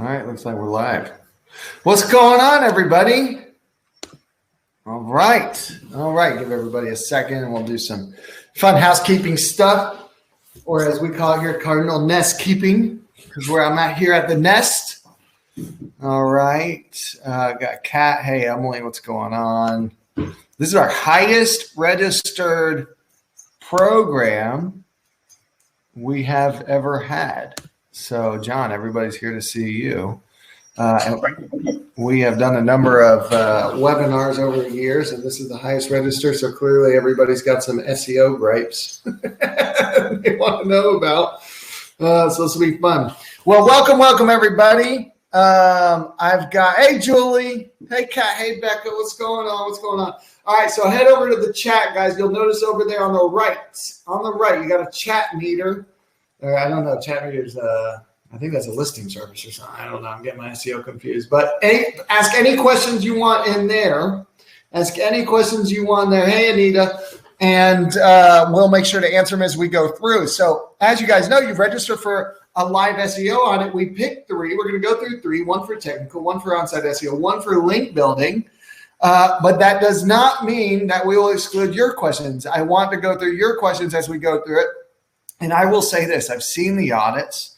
All right, looks like we're live. What's going on, everybody? All right. Give everybody a second and we'll do some fun housekeeping stuff, or as we call it here, Cardinal Nest keeping, because where I'm at here at the Nest. All right. Got Kat. Hey, Emily, what's going on? This is our highest registered program we have ever had. So, John, everybody's here to see you. And we have done a number of webinars over the years, and this is the highest register. So clearly everybody's got some SEO gripes they want to know about. So this will be fun. Well, welcome, everybody. I've got, hey, Julie. Hey, Kat. Hey, Becca. What's going on? All right, so head over to the chat, guys. You'll notice over there on the right, you got a chat meter. I don't know, chat meters. I think that's a listing service or something. I don't know. I'm getting my SEO confused. But ask any questions you want in there. Hey, Anita. And we'll make sure to answer them as we go through. So as you guys know, you've registered for a live SEO audit. We picked 3. We're going to go through 3, 1 for technical, 1 for on-site SEO, 1 for link building. But that does not mean that we will exclude your questions. I want to go through your questions as we go through it. And I will say this, I've seen the audits,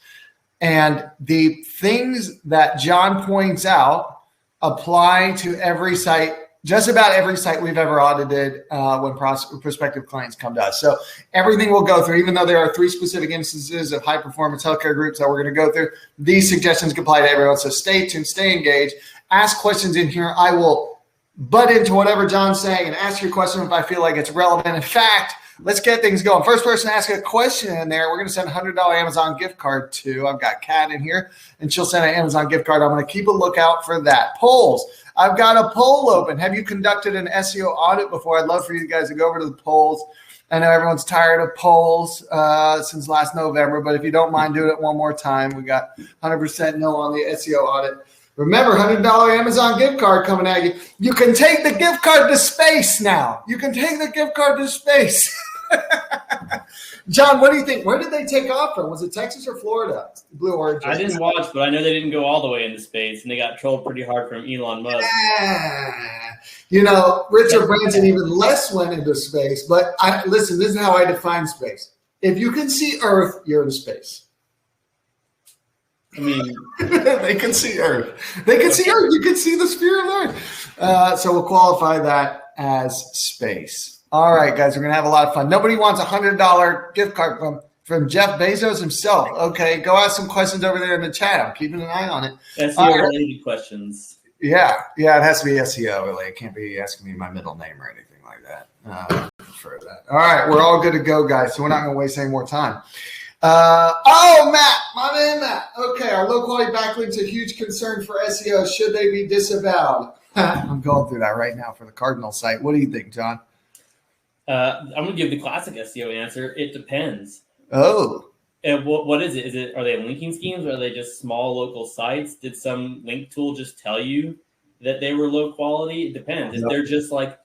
and the things that John points out apply to every site, just about every site we've ever audited when prospective clients come to us. So everything we'll go through, even though there are 3 specific instances of high-performance healthcare groups that we're going to go through, these suggestions can apply to everyone. So stay tuned, stay engaged, ask questions in here. I will butt into whatever John's saying and ask your question if I feel like it's relevant. In fact, let's get things going. First person to ask a question in there, we're going to send a $100 Amazon gift card to. I've got Kat in here, and she'll send an Amazon gift card. I'm going to keep a lookout for that. Polls. I've got a poll open. Have you conducted an SEO audit before? I'd love for you guys to go over to the polls. I know everyone's tired of polls since last November, but if you don't mind doing it one more time, we got 100% no on the SEO audit. Remember, $100 Amazon gift card coming at you. You can take the gift card to space now. John, what do you think? Where did they take off from? Was it Texas or Florida? Blue Orange. I didn't watch, but I know they didn't go all the way into space, and they got trolled pretty hard from Elon Musk. Richard Branson even less went into space. But listen, this is how I define space. If you can see Earth, you're in space. I mean, they can see Earth. You can see the sphere of Earth. So we'll qualify that as space. All right, guys, we're going to have a lot of fun. Nobody wants a $100 gift card from Jeff Bezos himself. Okay, go ask some questions over there in the chat. I'm keeping an eye on it. SEO-related questions. Yeah, it has to be SEO. Really. It can't be asking me my middle name or anything like that. For that. All right, we're all good to go, guys, so we're not going to waste any more time. Matt, my man Matt. Okay, our low-quality backlinks are a huge concern for SEO. Should they be disavowed? I'm going through that right now for the Cardinal site. What do you think, John? I'm going to give the classic SEO answer. It depends. Oh. And what is it? Are they linking schemes, or are they just small local sites? Did some link tool just tell you that they were low quality? It depends. If they're just like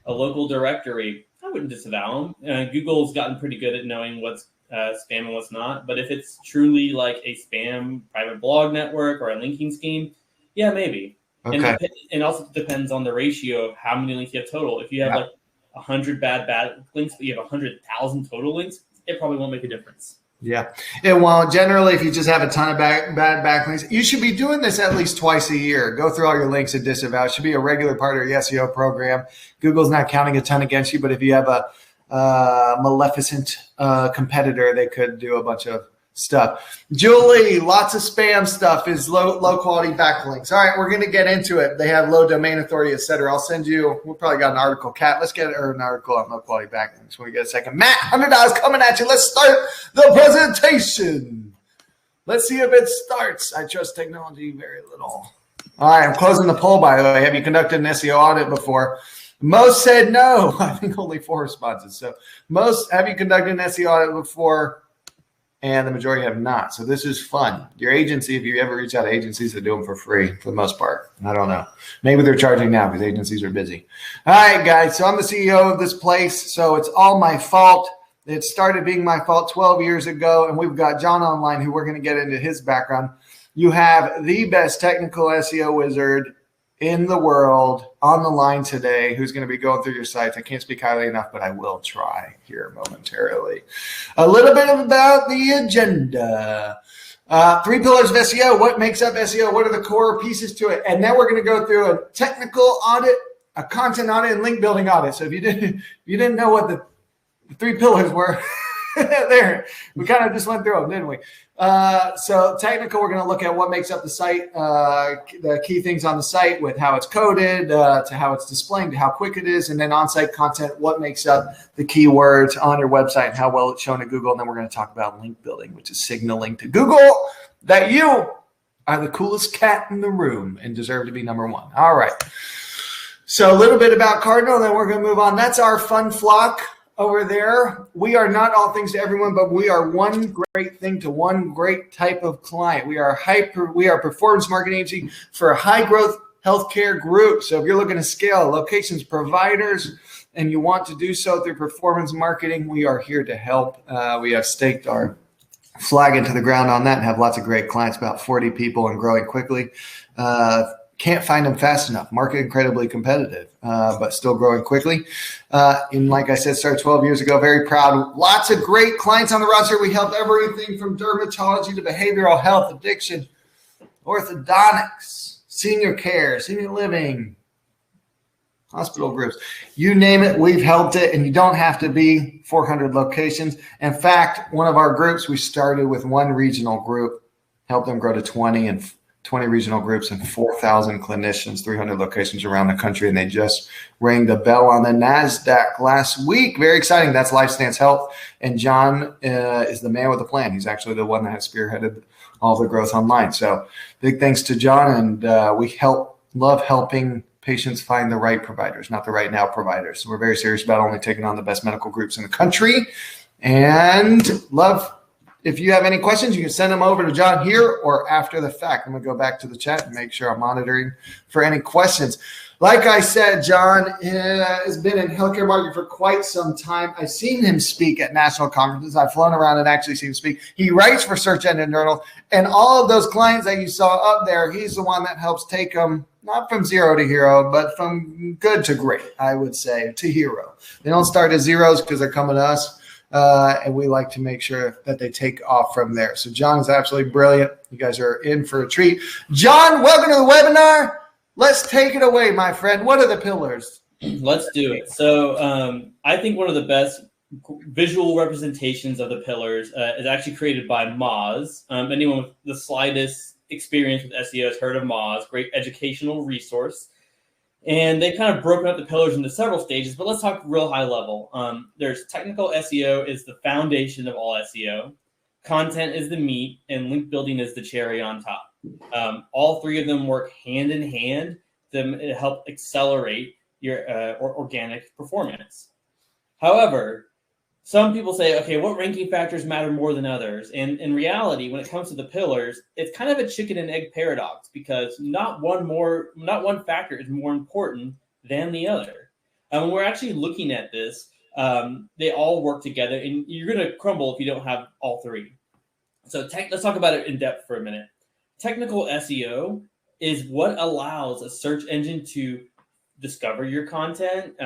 a local directory, I wouldn't disavow them. Google's gotten pretty good at knowing what's spam and what's not. But if it's truly like a spam private blog network or a linking scheme, yeah, maybe. Okay. And also depends on the ratio of how many links you have total. If you have like 100 bad links, but you have 100,000 total links, it probably won't make a difference. Yeah. Well, generally, if you just have a ton of bad backlinks, you should be doing this at least twice a year. Go through all your links and disavow. It should be a regular part of your SEO program. Google's not counting a ton against you, but if you have a maleficent competitor, they could do a bunch of stuff. Julie, lots of spam stuff is low quality backlinks. All right, we're going to get into it. They have low domain authority, etc. I'll send you. We probably got an article. Kat, let's get an article on low quality backlinks when we get a second. Matt, $100 coming at you. Let's start the presentation. Let's see if it starts. I trust technology very little. All right, I'm closing the poll, by the way. Have you conducted an SEO audit before? Most said no. I think only 4 responses. So most, have you conducted an SEO audit before? And the majority have not. So this is fun. Your agency, if you ever reach out to agencies, they do them for free for the most part. I don't know. Maybe they're charging now because agencies are busy. All right, guys. So I'm the CEO of this place. So it's all my fault. It started being my fault 12 years ago. And we've got John online who we're going to get into his background. You have the best technical SEO wizard in the world on the line today who's going to be going through your sites. I can't speak highly enough, but I will try here momentarily. A little bit about the agenda. 3 pillars of SEO. What makes up SEO? What are the core pieces to it? And then we're going to go through a technical audit, a content audit, and link building audit. So if you didn't know what the 3 pillars were, there, we kind of just went through them, didn't we? So technical, we're going to look at what makes up the site, the key things on the site with how it's coded, to how it's displaying, to how quick it is, and then on-site content, what makes up the keywords on your website and how well it's shown to Google. And then we're going to talk about link building, which is signaling to Google that you are the coolest cat in the room and deserve to be number one. All right. So a little bit about Cardinal, then we're going to move on. That's our fun flock over there. We are not all things to everyone, but we are one great thing to one great type of client. We are a performance marketing agency for a high growth healthcare group. So if you're looking to scale locations, providers, and you want to do so through performance marketing, we are here to help. We have staked our flag into the ground on that and have lots of great clients, about 40 people and growing quickly. Can't find them fast enough. Market incredibly competitive, but still growing quickly. And like I said, started 12 years ago. Very proud. Lots of great clients on the roster. We help everything from dermatology to behavioral health, addiction, orthodontics, senior care, senior living, hospital groups. You name it, we've helped it. And you don't have to be 400 locations. In fact, one of our groups, we started with one regional group, helped them grow to 20 and 20 regional groups and 4,000 clinicians, 300 locations around the country. And they just rang the bell on the NASDAQ last week. Very exciting. That's LifeStance Health. And John is the man with the plan. He's actually the one that has spearheaded all the growth online. So big thanks to John. And we love helping patients find the right providers, not the right now providers. So we're very serious about only taking on the best medical groups in the country. And love, if you have any questions, you can send them over to John here or after the fact. I'm going to go back to the chat and make sure I'm monitoring for any questions. Like I said, John has been in healthcare marketing for quite some time. I've seen him speak at national conferences. I've flown around and actually seen him speak. He writes for Search Engine Journal. And all of those clients that you saw up there, he's the one that helps take them not from zero to hero, but from good to great, I would say, to hero. They don't start as zeros because they're coming to us. And we like to make sure that they take off from there. So John is absolutely brilliant. You guys are in for a treat. John, welcome to the webinar. Let's take it away, my friend. What are the pillars? Let's do it. So I think one of the best visual representations of the pillars is actually created by Moz. Anyone with the slightest experience with SEO has heard of Moz, great educational resource. And they kind of broken up the pillars into several stages, but let's talk real high level. There's technical SEO is the foundation of all SEO. Content is the meat, and link building is the cherry on top. All three of them work hand in hand to help accelerate your organic performance. However, some people say, okay, what ranking factors matter more than others? And in reality, when it comes to the pillars, it's kind of a chicken and egg paradox because not one factor is more important than the other. When we're actually looking at this, they all work together, and you're going to crumble if you don't have all three. So let's talk about it in depth for a minute. Technical SEO is what allows a search engine to discover your content,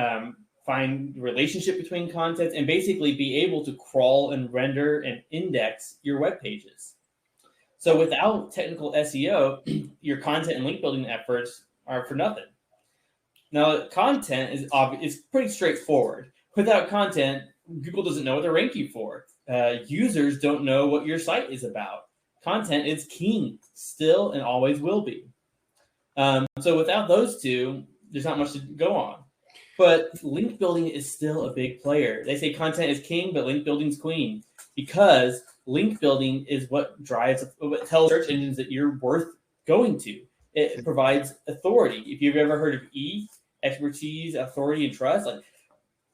find the relationship between content, and basically be able to crawl and render and index your web pages. So without technical SEO, your content and link building efforts are for nothing. Now, content is pretty straightforward. Without content, Google doesn't know what they're ranking for. Users don't know what your site is about. Content is king, still and always will be. So without those two, there's not much to go on. But link building is still a big player. They say content is king, but link building's queen, because link building is what tells search engines that you're worth going to. It provides authority. If you've ever heard of E, expertise, authority, and trust,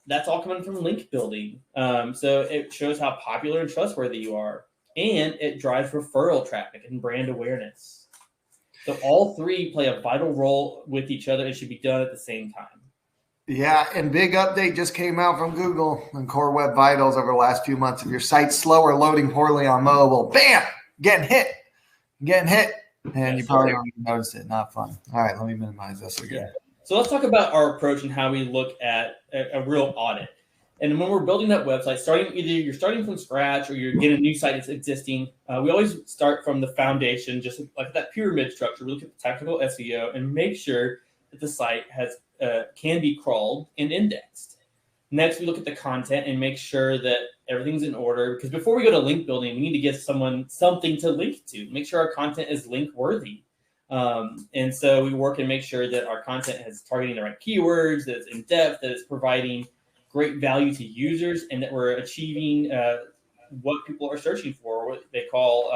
that's all coming from link building. So it shows how popular and trustworthy you are, and it drives referral traffic and brand awareness. So all three play a vital role with each other and should be done at the same time. Yeah, and big update just came out from Google and Core Web Vitals over the last few months. If your site's slow or loading poorly on mobile, bam, getting hit. And you probably already noticed it. Not fun. All right, let me minimize this again. Yeah. So let's talk about our approach and how we look at a real audit. And when we're building that website, either you're starting from scratch or you're getting a new site that's existing, we always start from the foundation, just like that pyramid structure. We look at the technical SEO and make sure that the site can be crawled and indexed. Next, we look at the content and make sure that everything's in order. Because before we go to link building, we need to give someone something to link to. Make sure our content is link worthy. And so we work and make sure that our content is targeting the right keywords, that it's in depth, that it's providing great value to users, and that we're achieving what people are searching for, what they call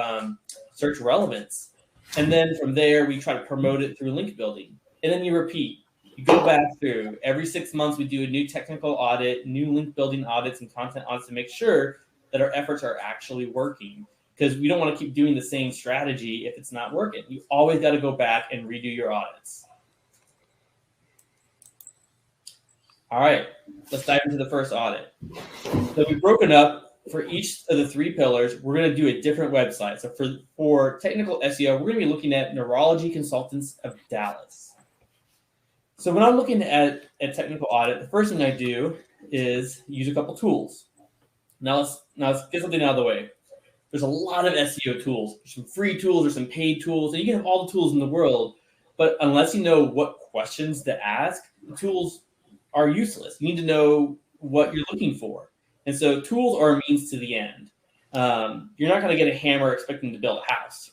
search relevance. And then from there, we try to promote it through link building. And then you repeat. You go back through. Every 6 months, we do a new technical audit, new link building audits and content audits to make sure that our efforts are actually working. Because we don't want to keep doing the same strategy if it's not working. You always got to go back and redo your audits. All right, let's dive into the first audit. So we've broken up for each of the 3 pillars. We're going to do a different website. So for technical SEO, we're going to be looking at Neurology Consultants of Dallas. So when I'm looking at a technical audit, the first thing I do is use a couple tools. Now let's get something out of the way. There's a lot of SEO tools. There's some free tools, there's some paid tools, and you can have all the tools in the world, but unless you know what questions to ask, the tools are useless. You need to know what you're looking for. And so tools are a means to the end. You're not going to get a hammer expecting to build a house.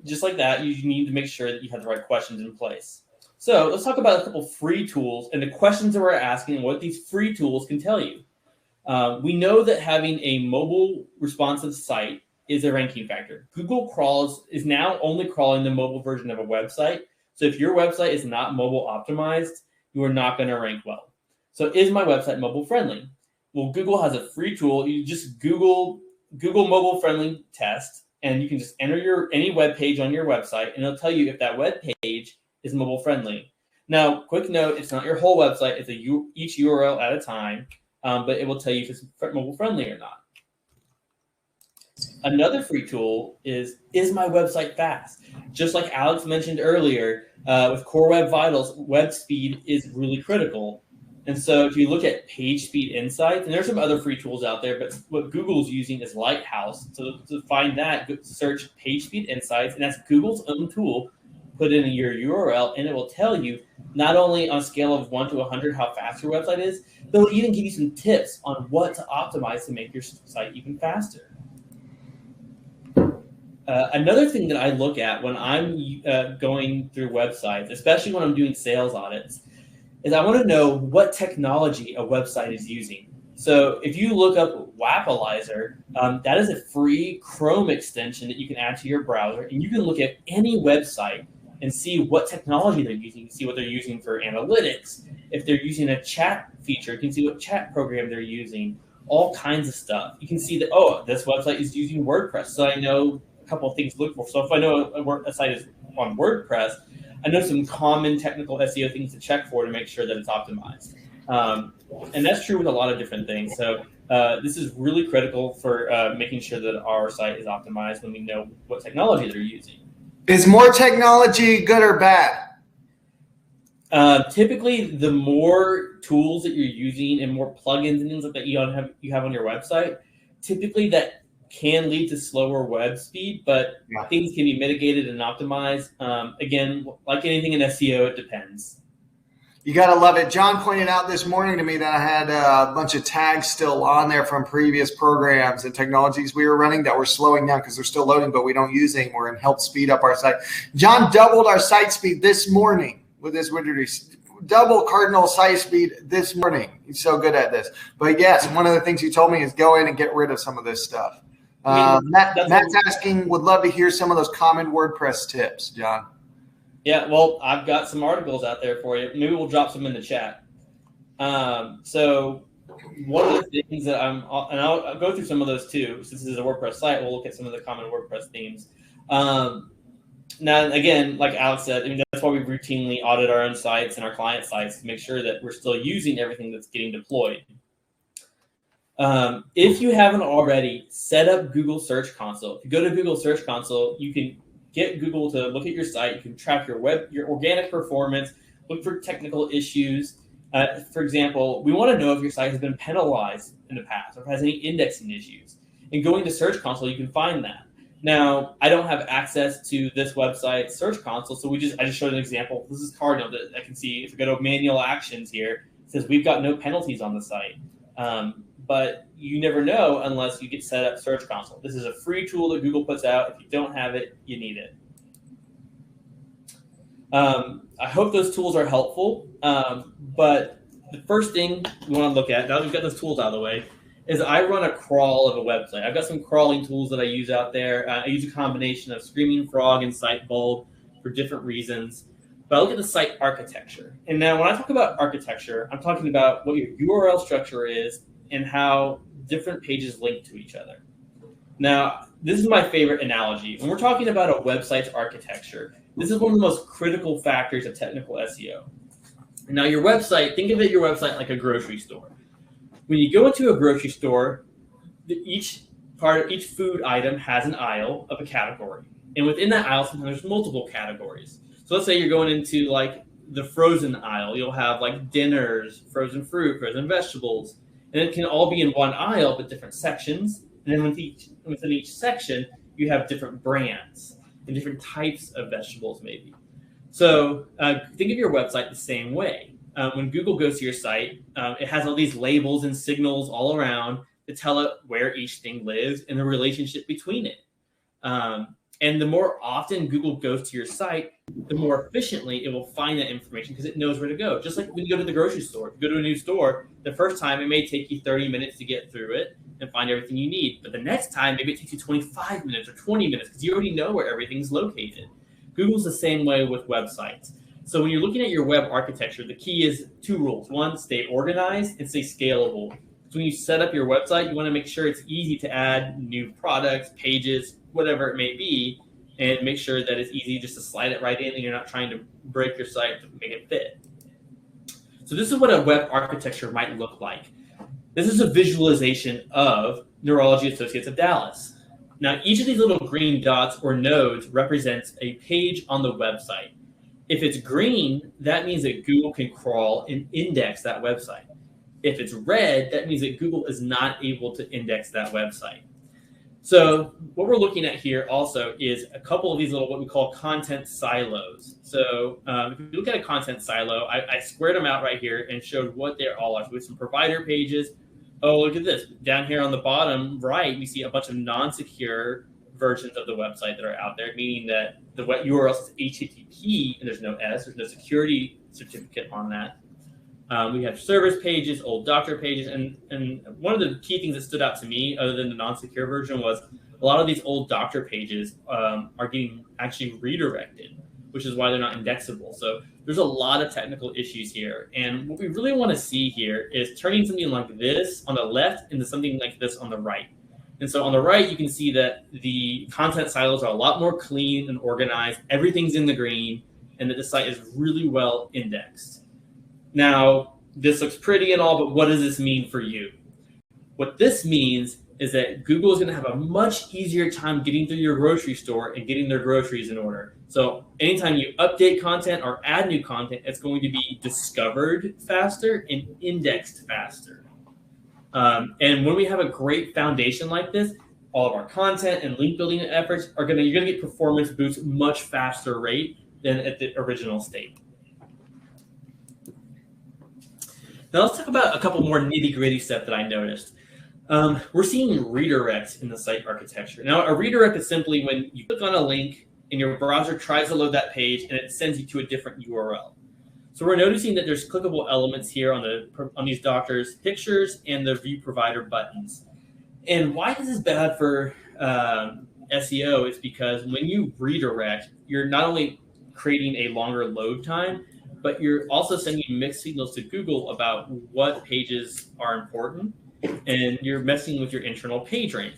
Just like that, you need to make sure that you have the right questions in place. So let's talk about a couple free tools and the questions that we're asking and what these free tools can tell you. We know that having a mobile responsive site is a ranking factor. Google is now only crawling the mobile version of a website. So if your website is not mobile optimized, you are not going to rank well. So is my website mobile friendly? Well, Google has a free tool. You just Google mobile friendly test, and you can just enter any web page on your website, and it'll tell you if that web page is mobile friendly. Now, quick note, it's not your whole website. It's each URL at a time. But it will tell you if it's mobile friendly or not. Another free tool is my website fast? Just like Alex mentioned earlier, with Core Web Vitals, web speed is really critical. And so if you look at page speed insights, and there's some other free tools out there, but what Google's using is Lighthouse. So to find that, search page speed insights, and that's Google's own tool. Put in your URL, and it will tell you not only on a scale of 1 to 100 how fast your website is, but it'll even give you some tips on what to optimize to make your site even faster. Another thing that I look at when I'm going through websites, especially when I'm doing sales audits, is I want to know what technology a website is using. So if you look up Wappalizer, that is a free Chrome extension that you can add to your browser, and you can look at any website and see what technology they're using. You can see what they're using for analytics. If they're using a chat feature, you can see what chat program they're using, all kinds of stuff. You can see that, oh, this website is using WordPress, so I know a couple of things to look for. So if I know a site is on WordPress, I know some common technical SEO things to check for to make sure that it's optimized. And that's true with a lot of different things. So this is really critical for making sure that our site is optimized when we know what technology they're using. Is more technology good or bad? Typically, the more tools that you're using and more plugins and things like that you have on your website, typically that can lead to slower web speed, but things can be mitigated and optimized. Again, like anything in SEO, it depends. You got to love it. John pointed out this morning to me that I had a bunch of tags still on there from previous programs and technologies we were running that were slowing down because they're still loading, but we don't use anymore, and help speed up our site. John doubled our site speed this morning with this widget. Double cardinal site speed this morning. He's so good at this. But yes, one of the things he told me is go in and get rid of some of this stuff. Matt's asking, would love to hear some of those common WordPress tips, John. Yeah, well, I've got some articles out there for you. Maybe we'll drop some in the chat. So one of the things that I'll go through some of those too. Since this is a WordPress site, we'll look at some of the common WordPress themes. Now, again, like Alex said, I mean, that's why we routinely audit our own sites and our client sites to make sure that we're still using everything that's getting deployed. If you haven't already, set up Google Search Console. If you go to Google Search Console, you can get Google to look at your site. You can track your organic performance, look for technical issues. For example, we want to know if your site has been penalized in the past or has any indexing issues. And going to Search Console, you can find that. Now, I don't have access to this website Search Console, so I just showed an example. This is Cardinal that I can see. If we go to manual actions here, it says we've got no penalties on the site. But you never know unless you get set up Search Console. This is a free tool that Google puts out. If you don't have it, you need it. I hope those tools are helpful. But the first thing we want to look at, now that we've got those tools out of the way, is I run a crawl of a website. I've got some crawling tools that I use out there. I use a combination of Screaming Frog and Sitebulb for different reasons. But I look at the site architecture. And now when I talk about architecture, I'm talking about what your URL structure is and how different pages link to each other. Now, this is my favorite analogy. When we're talking about a website's architecture, this is one of the most critical factors of technical SEO. Now, your website, think of your website like a grocery store. When you go into a grocery store, each food item has an aisle of a category. And within that aisle, sometimes there's multiple categories. So let's say you're going into like the frozen aisle. You'll have like dinners, frozen fruit, frozen vegetables. And it can all be in one aisle, but different sections. And then within each section, you have different brands and different types of vegetables maybe. So think of your website the same way. When Google goes to your site, it has all these labels and signals all around to tell it where each thing lives and the relationship between it. And the more often Google goes to your site, the more efficiently it will find that information because it knows where to go. Just like when you go to the grocery store, if you go to a new store, the first time it may take you 30 minutes to get through it and find everything you need. But the next time, maybe it takes you 25 minutes or 20 minutes because you already know where everything's located. Google's the same way with websites. So when you're looking at your web architecture, the key is 2 rules. 1, stay organized and stay scalable. So when you set up your website, you want to make sure it's easy to add new products, pages, whatever it may be, and make sure that it's easy just to slide it right in and you're not trying to break your site to make it fit. So this is what a web architecture might look like. This is a visualization of Neurology Associates of Dallas. Now, each of these little green dots or nodes represents a page on the website. If it's green, that means that Google can crawl and index that website. If it's red, that means that Google is not able to index that website. So what we're looking at here also is a couple of these little what we call content silos. So if you look at a content silo, I squared them out right here and showed what they all are. So we have some provider pages. Oh, look at this. Down here on the bottom right, we see a bunch of non-secure versions of the website that are out there, meaning that the web URL is HTTP and there's no S, there's no security certificate on that. We have service pages, old doctor pages, and one of the key things that stood out to me, other than the non-secure version, was a lot of these old doctor pages are getting actually redirected, which is why they're not indexable. So there's a lot of technical issues here. And what we really want to see here is turning something like this on the left into something like this on the right. And so on the right, you can see that the content silos are a lot more clean and organized. Everything's in the green, and that the site is really well indexed. Now, this looks pretty and all, but what does this mean for you? What this means is that Google is going to have a much easier time getting through your grocery store and getting their groceries in order. So anytime you update content or add new content, it's going to be discovered faster and indexed faster. And when we have a great foundation like this, all of our content and link building efforts you're going to get performance boosts much faster rate than at the original state. Now let's talk about a couple more nitty-gritty stuff that I noticed. We're seeing redirects in the site architecture. Now, a redirect is simply when you click on a link and your browser tries to load that page and it sends you to a different URL. So we're noticing that there's clickable elements here on these doctors' pictures and the view provider buttons. And why this is bad for SEO is because when you redirect, you're not only creating a longer load time, but you're also sending mixed signals to Google about what pages are important, and you're messing with your internal page rank.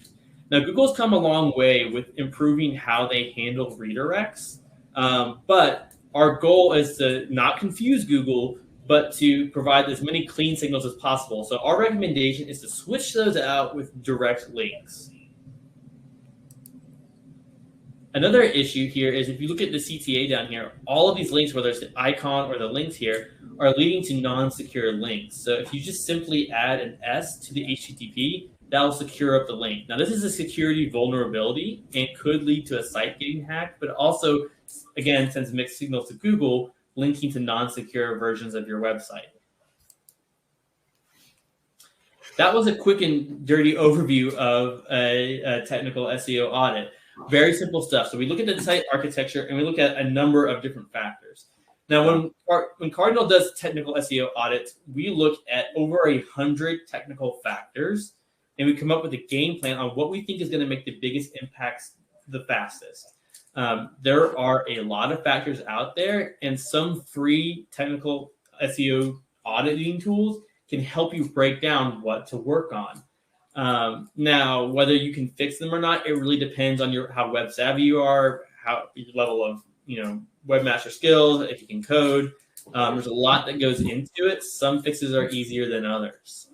Now, Google's come a long way with improving how they handle redirects, but our goal is to not confuse Google, but to provide as many clean signals as possible. So our recommendation is to switch those out with direct links. Another issue here is if you look at the CTA down here, all of these links, whether it's the icon or the links here, are leading to non-secure links. So if you just simply add an S to the HTTP, that will secure up the link. Now, this is a security vulnerability and could lead to a site getting hacked, but also, again, sends mixed signals to Google, linking to non-secure versions of your website. That was a quick and dirty overview of a technical SEO audit. Very simple stuff. So we look at the site architecture and we look at a number of different factors. Now, when Cardinal does technical SEO audits, we look at over 100 technical factors, and we come up with a game plan on what we think is going to make the biggest impacts the fastest. There are a lot of factors out there, and some free technical SEO auditing tools can help you break down what to work on. Now, whether you can fix them or not, it really depends on how web savvy you are, how your level of webmaster skills, if you can code. There's a lot that goes into it. Some fixes are easier than others.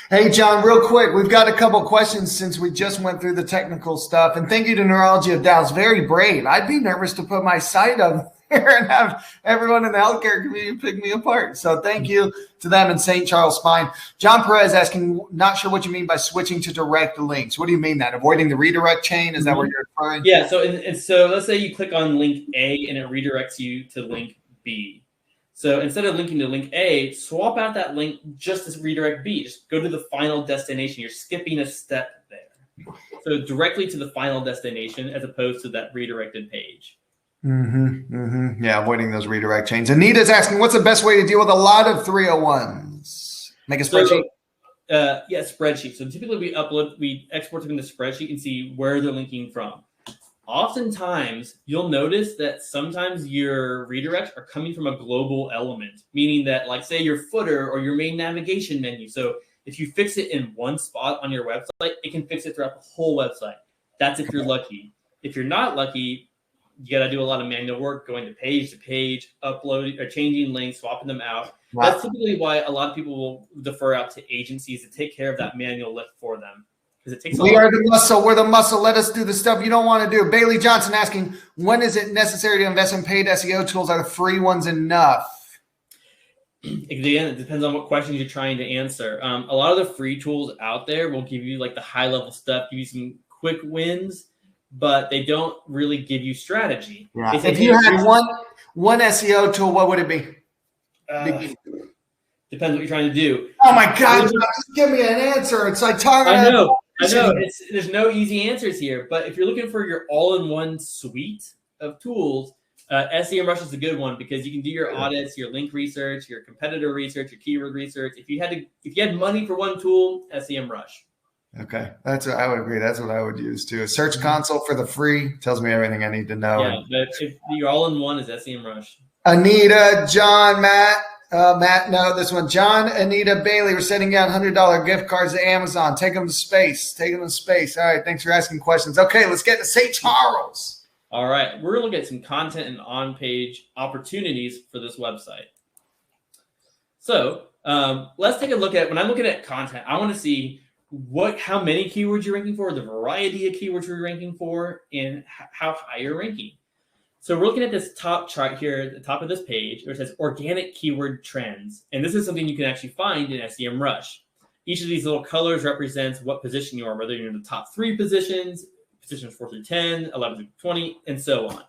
Hey, John, real quick, we've got a couple questions since we just went through the technical stuff. And thank you to Neurology of Dallas. Very brave. I'd be nervous to put my site up there and have everyone in the healthcare community pick me apart. So thank you to them in St. Charles Spine. John Perez asking, not sure what you mean by switching to direct links. What do you mean that? Avoiding the redirect chain? Is that what you're referring? Yeah. So let's say you click on link A and it redirects you to link B. So instead of linking to link A, swap out that link just to redirect B. Just go to the final destination. You're skipping a step there. So directly to the final destination as opposed to that redirected page. Yeah, avoiding those redirect chains. Anita's asking, what's the best way to deal with a lot of 301s? Make a spreadsheet? Spreadsheet. So typically we export them into spreadsheet and see where they're linking from. Oftentimes, you'll notice that sometimes your redirects are coming from a global element, meaning that, like, say, your footer or your main navigation menu. So if you fix it in one spot on your website, it can fix it throughout the whole website. That's if you're lucky. If you're not lucky, you got to do a lot of manual work, going to page, uploading or changing links, swapping them out. Wow. That's typically why a lot of people will defer out to agencies to take care of that manual lift for them. It takes we are the muscle. We're the muscle. Let us do the stuff you don't want to do. Bailey Johnson asking, when is it necessary to invest in paid SEO tools? Are the free ones enough? Again, it depends on what questions you're trying to answer. A lot of the free tools out there will give you like the high level stuff, give you some quick wins, but they don't really give you strategy. Yeah. If you had one SEO tool, what would it be? Depends what you're trying to do. Oh my God! Just give me an answer. It's like talking. I know. There's no easy answers here, but if you're looking for your all-in-one suite of tools, SEMrush is a good one because you can do your audits, your link research, your competitor research, your keyword research. If you had money for one tool, SEMrush. Okay, I would agree. That's what I would use too. A search console for the free tells me everything I need to know. Yeah, but if your all-in-one is SEMrush. Anita, John, Matt. Matt, no, this one. John, Anita, Bailey, we're sending out $100 gift cards to Amazon. Take them to space. All right, thanks for asking questions. Okay, let's get to St. Charles. All right, we're going to look at some content and on-page opportunities for this website. So let's take a look at, when I'm looking at content, I want to see how many keywords you're ranking for, the variety of keywords you're ranking for, and how high you're ranking. So we're looking at this top chart here at the top of this page where it says organic keyword trends. And this is something you can actually find in SEMrush. Each of these little colors represents what position you are, whether you're in the top 3 positions 4 through 10, 11 through 20, and so on.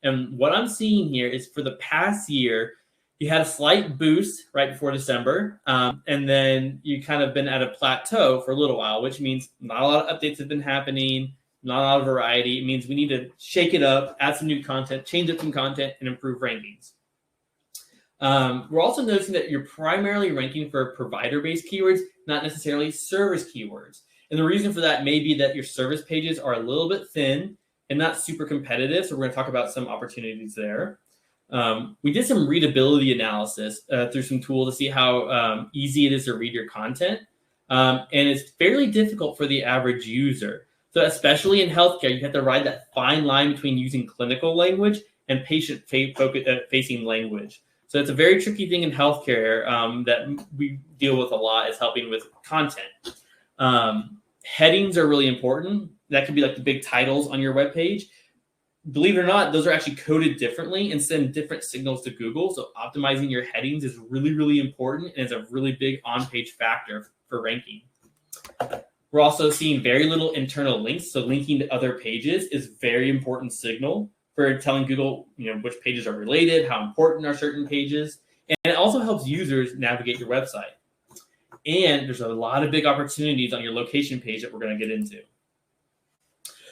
And what I'm seeing here is for the past year, you had a slight boost right before December. And then you kind of been at a plateau for a little while, which means not a lot of updates have been happening. Not a lot of variety. It means we need to shake it up, add some new content, change up some content, and improve rankings. We're also noticing that you're primarily ranking for provider-based keywords, not necessarily service keywords. And the reason for that may be that your service pages are a little bit thin and not super competitive. So we're going to talk about some opportunities there. We did some readability analysis through some tools to see how easy it is to read your content. And it's fairly difficult for the average user. So especially in healthcare, you have to ride that fine line between using clinical language and patient-facing language. So it's a very tricky thing in healthcare that we deal with a lot, is helping with content. Headings are really important. That could be like the big titles on your webpage. believe it or not, those are actually coded differently and send different signals to Google. So optimizing your headings is really, really important, and it's a really big on-page factor for ranking. We're also seeing very little internal links. So linking to other pages is very important signal for telling Google, which pages are related, how important are certain pages. And it also helps users navigate your website. And there's a lot of big opportunities on your location page that we're going to get into.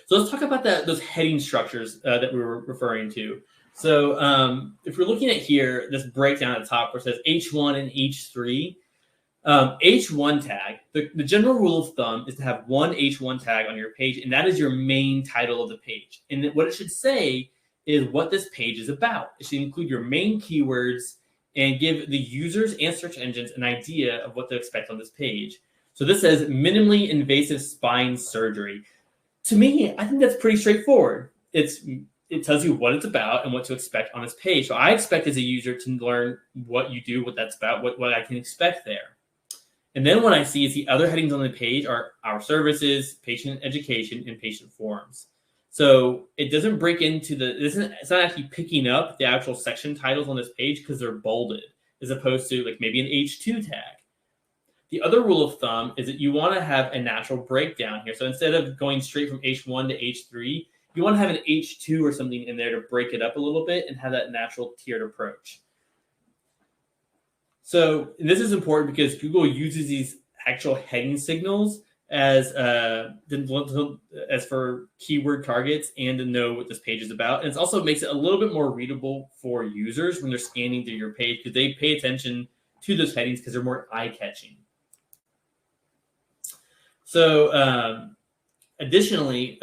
So let's talk about those heading structures that we were referring to. So if we're looking at here, this breakdown at the top where it says H1 and H3, H1 tag, the general rule of thumb is to have one H1 tag on your page, and that is your main title of the page. And what it should say is what this page is about. It should include your main keywords and give the users and search engines an idea of what to expect on this page. So this says minimally invasive spine surgery. To me, I think that's pretty straightforward. It tells you what it's about and what to expect on this page. So I expect as a user to learn what you do, what that's about, what I can expect there. And then what I see is the other headings on the page are our services, patient education, and patient forums. So it doesn't break into it's not actually picking up the actual section titles on this page because they're bolded, as opposed to like maybe an H2 tag. The other rule of thumb is that you want to have a natural breakdown here. So instead of going straight from H1 to H3, you want to have an H2 or something in there to break it up a little bit and have that natural tiered approach. So this is important because Google uses these actual heading signals as for keyword targets and to know what this page is about. And it also makes it a little bit more readable for users when they're scanning through your page because they pay attention to those headings because they're more eye-catching. So additionally,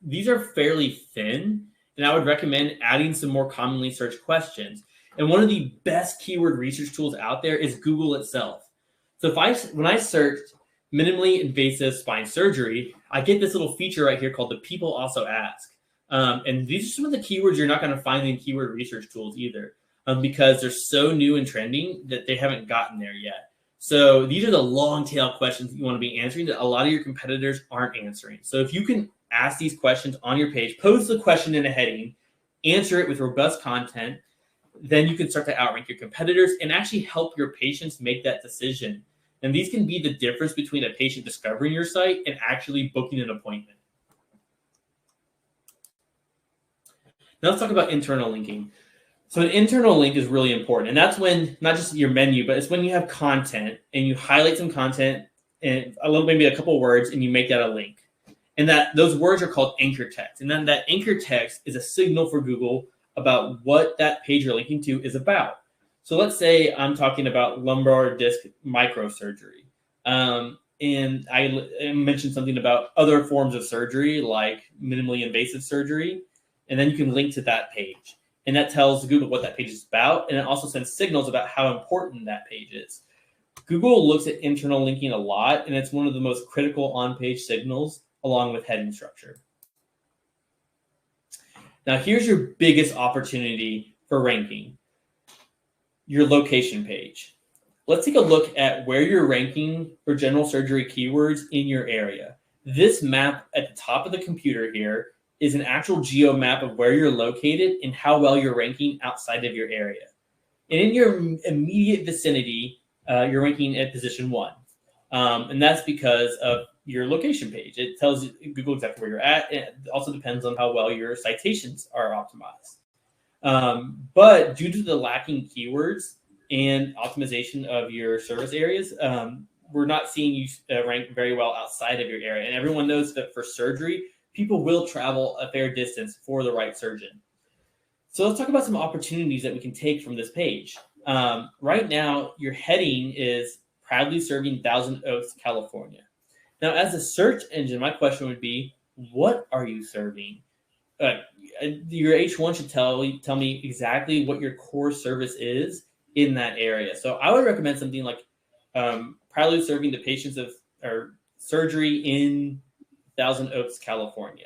these are fairly thin, and I would recommend adding some more commonly searched questions. And one of the best keyword research tools out there is Google itself. So when I searched minimally invasive spine surgery, I get this little feature right here called the people also ask. And these are some of the keywords you're not going to find in keyword research tools either, because they're so new and trending that they haven't gotten there yet. So these are the long tail questions that you want to be answering that a lot of your competitors aren't answering. So if you can ask these questions on your page, pose the question in a heading, answer it with robust content, then you can start to outrank your competitors and actually help your patients make that decision. And these can be the difference between a patient discovering your site and actually booking an appointment. Now let's talk about internal linking. So an internal link is really important. And that's when, not just your menu, but it's when you have content and you highlight some content and maybe a couple words and you make that a link. And those words are called anchor text. And then that anchor text is a signal for Google about what that page you're linking to is about. So let's say I'm talking about lumbar disc microsurgery. And I mentioned something about other forms of surgery like minimally invasive surgery. And then you can link to that page. And that tells Google what that page is about. And it also sends signals about how important that page is. Google looks at internal linking a lot, and it's one of the most critical on-page signals along with heading structure. Now, here's your biggest opportunity for ranking, your location page. Let's take a look at where you're ranking for general surgery keywords in your area. This map at the top of the computer here is an actual geo map of where you're located and how well you're ranking outside of your area. And in your immediate vicinity, you're ranking at position 1. And that's because of your location page. It tells Google exactly where you're at. It also depends on how well your citations are optimized. But due to the lacking keywords and optimization of your service areas, we're not seeing you rank very well outside of your area. And everyone knows that for surgery, people will travel a fair distance for the right surgeon. So let's talk about some opportunities that we can take from this page. Right now, your heading is proudly serving Thousand Oaks, California. Now, as a search engine, my question would be, what are you serving? Your H1 should tell me exactly what your core service is in that area. So I would recommend something like proudly serving the patients or surgery in Thousand Oaks, California.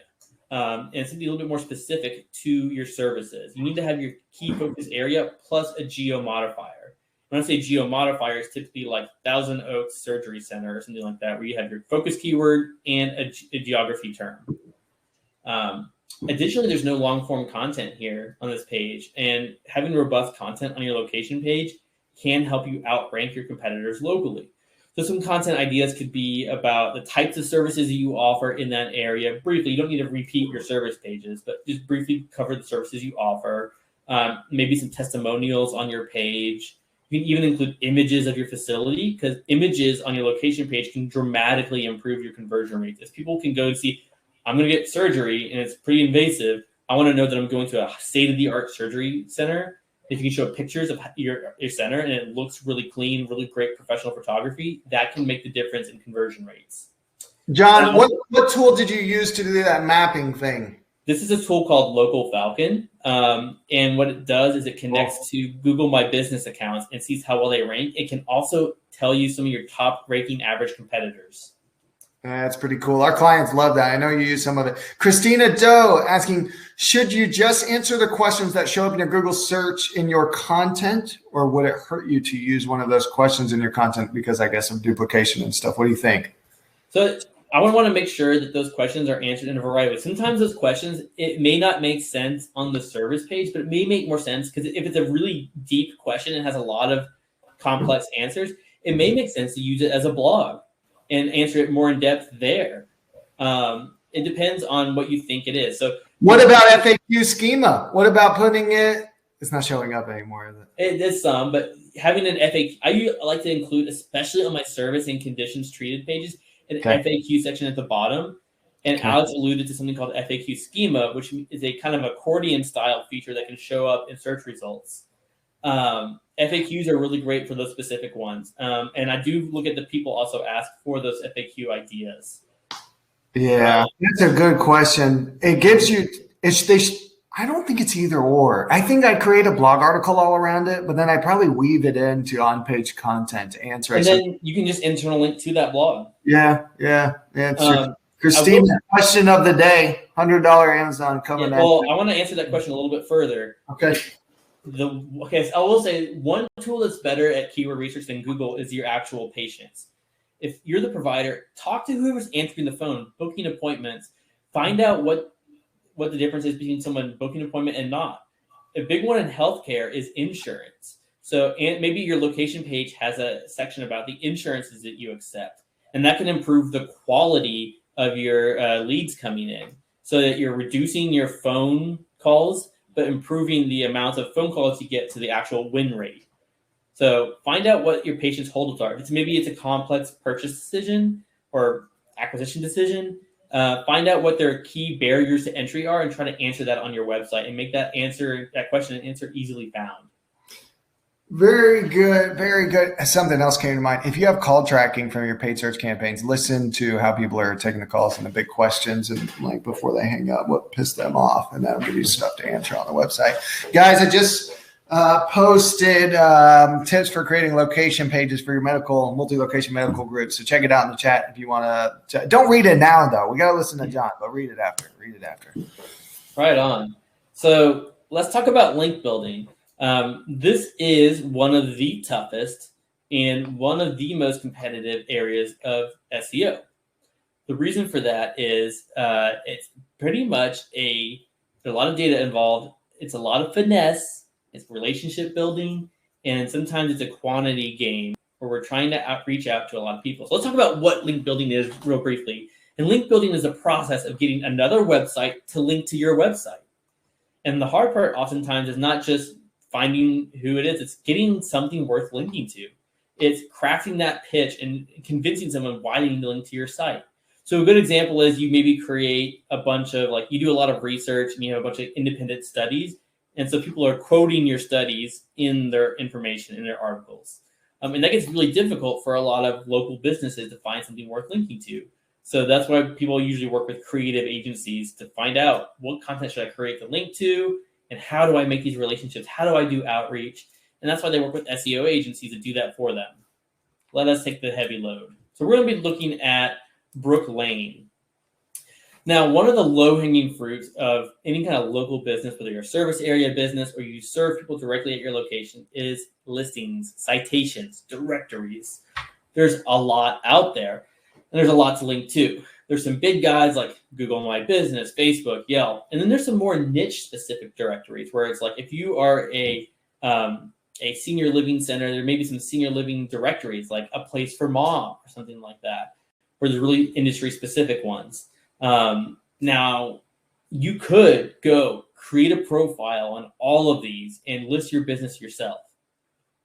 And something a little bit more specific to your services. You need to have your key focus area plus a geo modifier. When I say geo modifier, it's typically like Thousand Oaks Surgery Center or something like that, where you have your focus keyword and a geography term. Additionally, there's no long form content here on this page, and having robust content on your location page can help you outrank your competitors locally. So some content ideas could be about the types of services that you offer in that area. Briefly, you don't need to repeat your service pages, but just briefly cover the services you offer. Maybe some testimonials on your page. You can even include images of your facility, because images on your location page can dramatically improve your conversion rates. If people can go and see, I'm going to get surgery and it's pretty invasive, I want to know that I'm going to a state-of-the-art surgery center. If you can show pictures of your center and it looks really clean, really great professional photography, that can make the difference in conversion rates. John, what tool did you use to do that mapping thing? This is a tool called Local Falcon. And what it does is it connects to Google My Business accounts and sees how well they rank. It can also tell you some of your top ranking average competitors. That's pretty cool. Our clients love that. I know you use some of it. Christina Doe asking, should you just answer the questions that show up in your Google search in your content, or would it hurt you to use one of those questions in your content because I guess of duplication and stuff? What do you think? So I would want to make sure that those questions are answered in a variety of ways. Sometimes those questions, it may not make sense on the service page, but it may make more sense because if it's a really deep question and has a lot of complex answers, it may make sense to use it as a blog and answer it more in depth there. It depends on what you think it is. So what about FAQ schema? What about putting it? It's not showing up anymore, is it? It is some, but having an FAQ, I like to include, especially on my service and conditions treated pages, an FAQ section at the bottom. And Alex alluded to something called FAQ schema, which is a kind of accordion style feature that can show up in search results. FAQs are really great for those specific ones. And I do look at the people also ask for those FAQ ideas. Yeah, that's a good question. It gives you, I don't think it's either or. I think I'd create a blog article all around it, but then I'd probably weave it into on-page content to answer. And then you can just internal link to that blog. Yeah. Christina, question of the day, $100 Amazon coming. Well, I want to answer that question a little bit further. Okay. So I will say one tool that's better at keyword research than Google is your actual patients. If you're the provider, talk to whoever's answering the phone, booking appointments, find out what the difference is between someone booking an appointment and not. A big one in healthcare is insurance. So, and maybe your location page has a section about the insurances that you accept, and that can improve the quality of your leads coming in, so that you're reducing your phone calls, but improving the amount of phone calls you get to the actual win rate. So find out what your patient's holdups are. Maybe it's a complex purchase decision or acquisition decision. Find out what their key barriers to entry are and try to answer that on your website and make that question and answer easily found. Very good. Very good. Something else came to mind. If you have call tracking from your paid search campaigns, listen to how people are taking the calls and the big questions, and like before they hang up, what pissed them off, and that'll give you stuff to answer on the website. Guys, I just posted tips for creating location pages for your multi-location medical groups. So check it out in the chat if you want to. Don't read it now, though. We got to listen to John, but read it after. Right on. So let's talk about link building. This is one of the toughest and one of the most competitive areas of SEO. The reason for that is it's pretty much there's a lot of data involved. It's a lot of finesse. It's relationship building, and sometimes it's a quantity game where we're trying to reach out to a lot of people. So let's talk about what link building is real briefly. And link building is a process of getting another website to link to your website. And the hard part oftentimes is not just finding who it is, it's getting something worth linking to. It's crafting that pitch and convincing someone why they need to link to your site. So a good example is you maybe create a bunch of, you do a lot of research and you have a bunch of independent studies. And so people are quoting your studies in their information, in their articles. And that gets really difficult for a lot of local businesses to find something worth linking to. So that's why people usually work with creative agencies to find out what content should I create to link to, and how do I make these relationships? How do I do outreach? And that's why they work with SEO agencies to do that for them. Let us take the heavy load. So we're going to be looking at Brook Lane. Now, one of the low-hanging fruits of any kind of local business, whether you're a service area business or you serve people directly at your location, is listings, citations, directories. There's a lot out there, and there's a lot to link to. There's some big guys like Google My Business, Facebook, Yelp, and then there's some more niche specific directories where it's like if you are a senior living center, there may be some senior living directories like a place for mom or something like that, where there's really industry specific ones. Now, you could go create a profile on all of these and list your business yourself.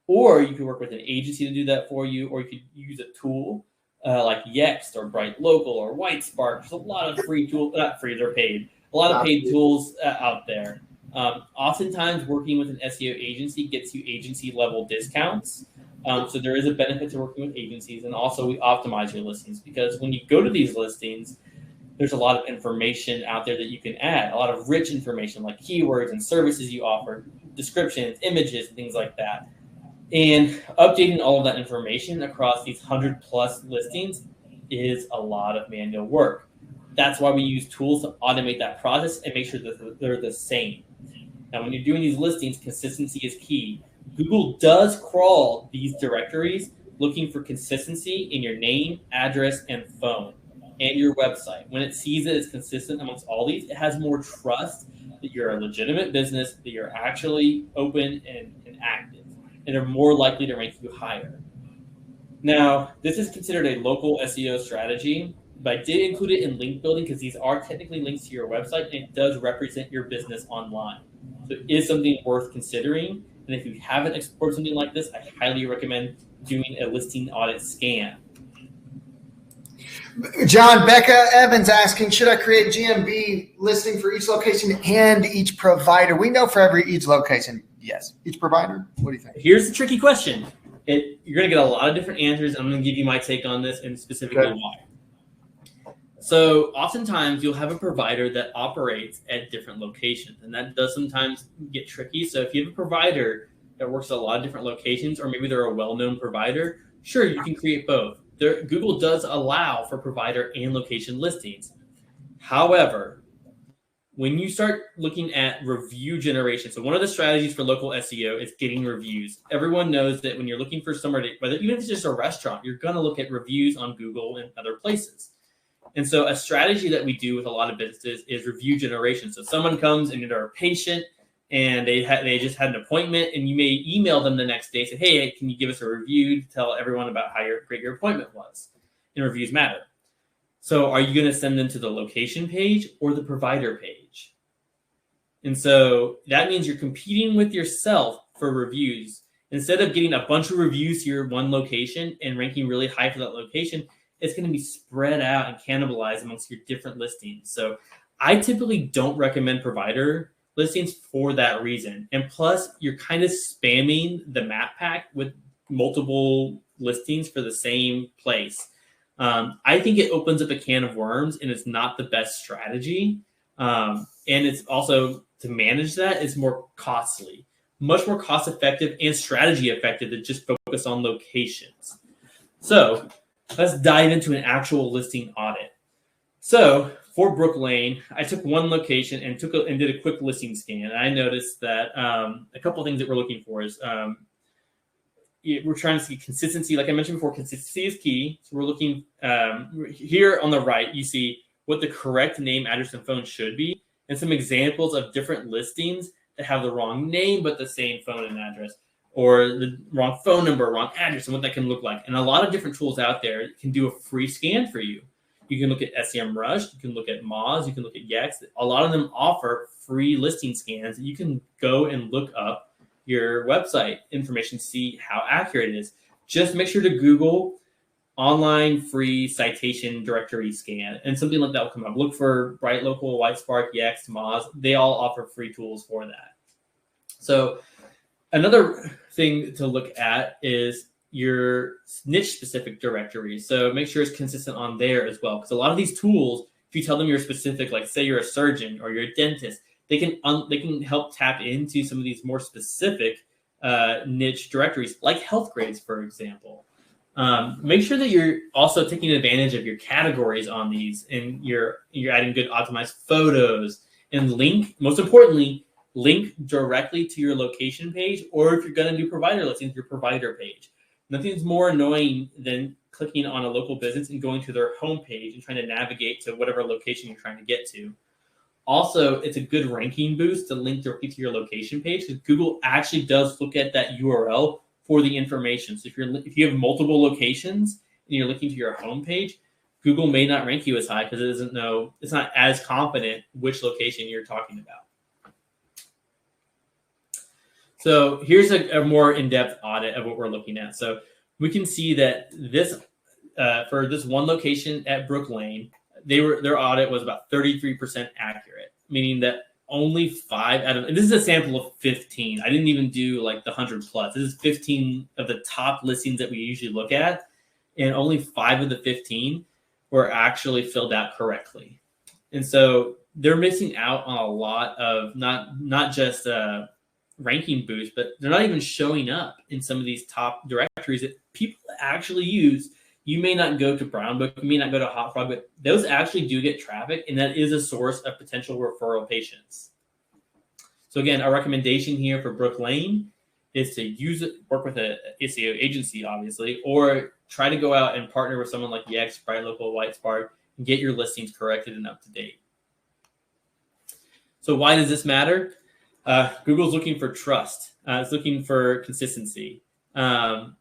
Or you could work with an agency to do that for you, or you could use a tool like Yext or Bright Local or Whitespark. There's a lot of free tools, not free, they're paid. A lot of paid tools out there. Oftentimes, working with an SEO agency gets you agency level discounts. So there is a benefit to working with agencies, and also we optimize your listings because when you go to these listings, there's a lot of information out there that you can add, a lot of rich information like keywords and services you offer, descriptions, images, and things like that. And updating all of that information across these 100+ listings is a lot of manual work. That's why we use tools to automate that process and make sure that they're the same. Now, when you're doing these listings, consistency is key. Google does crawl these directories looking for consistency in your name, address, and phone, and your website. When it sees that it's consistent amongst all these, it has more trust that you're a legitimate business, that you're actually open and active, and are more likely to rank you higher. Now, this is considered a local SEO strategy, but I did include it in link building because these are technically links to your website, and it does represent your business online. So it is something worth considering. And if you haven't explored something like this, I highly recommend doing a listing audit scan. John, Becca Evans asking, should I create GMB listing for each location and each provider? We know for each location, yes. Each provider? What do you think? Here's the tricky question. You're going to get a lot of different answers. I'm going to give you my take on this and specifically why. So oftentimes you'll have a provider that operates at different locations, and that does sometimes get tricky. So if you have a provider that works at a lot of different locations, or maybe they're a well-known provider, sure, you can create both. Google does allow for provider and location listings. However, when you start looking at review generation, so one of the strategies for local SEO is getting reviews. Everyone knows that when you're looking for somewhere to, even if it's just a restaurant, you're going to look at reviews on Google and other places. And so a strategy that we do with a lot of businesses is review generation. So someone comes and they're a patient and they just had an appointment, and you may email them the next day, say, hey, can you give us a review to tell everyone about how great your appointment was? And reviews matter. So are you going to send them to the location page or the provider page? And so that means you're competing with yourself for reviews. Instead of getting a bunch of reviews to your one location and ranking really high for that location, it's going to be spread out and cannibalized amongst your different listings. So I typically don't recommend provider listings for that reason. And plus, you're kind of spamming the map pack with multiple listings for the same place. I think it opens up a can of worms, and it's not the best strategy. And it's also, to manage that, is more costly, much more cost effective and strategy effective to just focus on locations. So let's dive into an actual listing audit. So for Brook Lane, I took one location and did a quick listing scan. And I noticed that a couple of things that we're looking for is we're trying to see consistency. Like I mentioned before, consistency is key. So we're looking here on the right, you see what the correct name, address, and phone should be, and some examples of different listings that have the wrong name but the same phone and address, or the wrong phone number, wrong address, and what that can look like. And a lot of different tools out there can do a free scan for you. You can look at SEMrush, you can look at Moz, you can look at Yext. A lot of them offer free listing scans that you can go and look up your website information, see how accurate it is. Just make sure to Google online free citation directory scan, and something like that will come up. Look for Bright Local, Whitespark, Yext, Moz. They all offer free tools for that. So another thing to look at is your niche specific directory. So make sure it's consistent on there as well. Because a lot of these tools, if you tell them you're specific, like say you're a surgeon or you're a dentist, they can help tap into some of these more specific niche directories, like health grades, for example. Make sure that you're also taking advantage of your categories on these, and you're adding good optimized photos, and most importantly, link directly to your location page, or if you're going to do provider listings, your provider page. Nothing's more annoying than clicking on a local business and going to their homepage and trying to navigate to whatever location you're trying to get to. Also, it's a good ranking boost to link directly to your location page, because Google actually does look at that URL for the information. So if you have multiple locations and you're linking to your homepage, Google may not rank you as high because it doesn't know, it's not as confident which location you're talking about. So here's a more in-depth audit of what we're looking at. So we can see that this for this one location at Brook Lane, their audit was about 33% accurate, meaning that only 5 out of, and this is a sample of 15. I didn't even do like the 100 plus. This is 15 of the top listings that we usually look at, and only 5 of the 15 were actually filled out correctly. And so they're missing out on a lot of not just ranking boost, but they're not even showing up in some of these top directories that people actually use. You may not go to Brown Book, you may not go to Hot Frog, but those actually do get traffic, and that is a source of potential referral patients. So again, our recommendation here for Brook Lane is to work with an SEO agency, obviously, or try to go out and partner with someone like Yext, Bright Local, Whitespark, and get your listings corrected and up to date. So why does this matter? Google's looking for trust. It's looking for consistency. And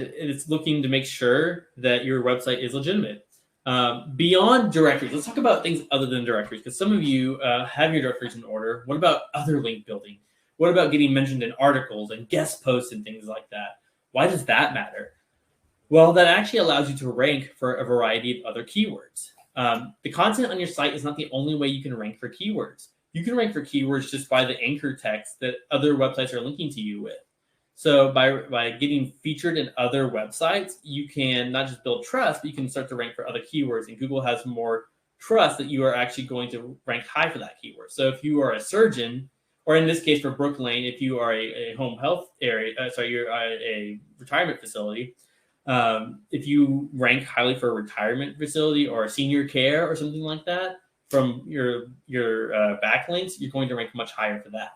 it's looking to make sure that your website is legitimate. Beyond directories, let's talk about things other than directories, because some of you have your directories in order. What about other link building? What about getting mentioned in articles and guest posts and things like that? Why does that matter? Well, that actually allows you to rank for a variety of other keywords. The content on your site is not the only way you can rank for keywords. You can rank for keywords just by the anchor text that other websites are linking to you with. So by getting featured in other websites, you can not just build trust, but you can start to rank for other keywords. And Google has more trust that you are actually going to rank high for that keyword. So if you are a surgeon, or in this case for Brook Lane, if you are a home health area, you're a retirement facility, if you rank highly for a retirement facility or a senior care or something like that from your backlinks, you're going to rank much higher for that.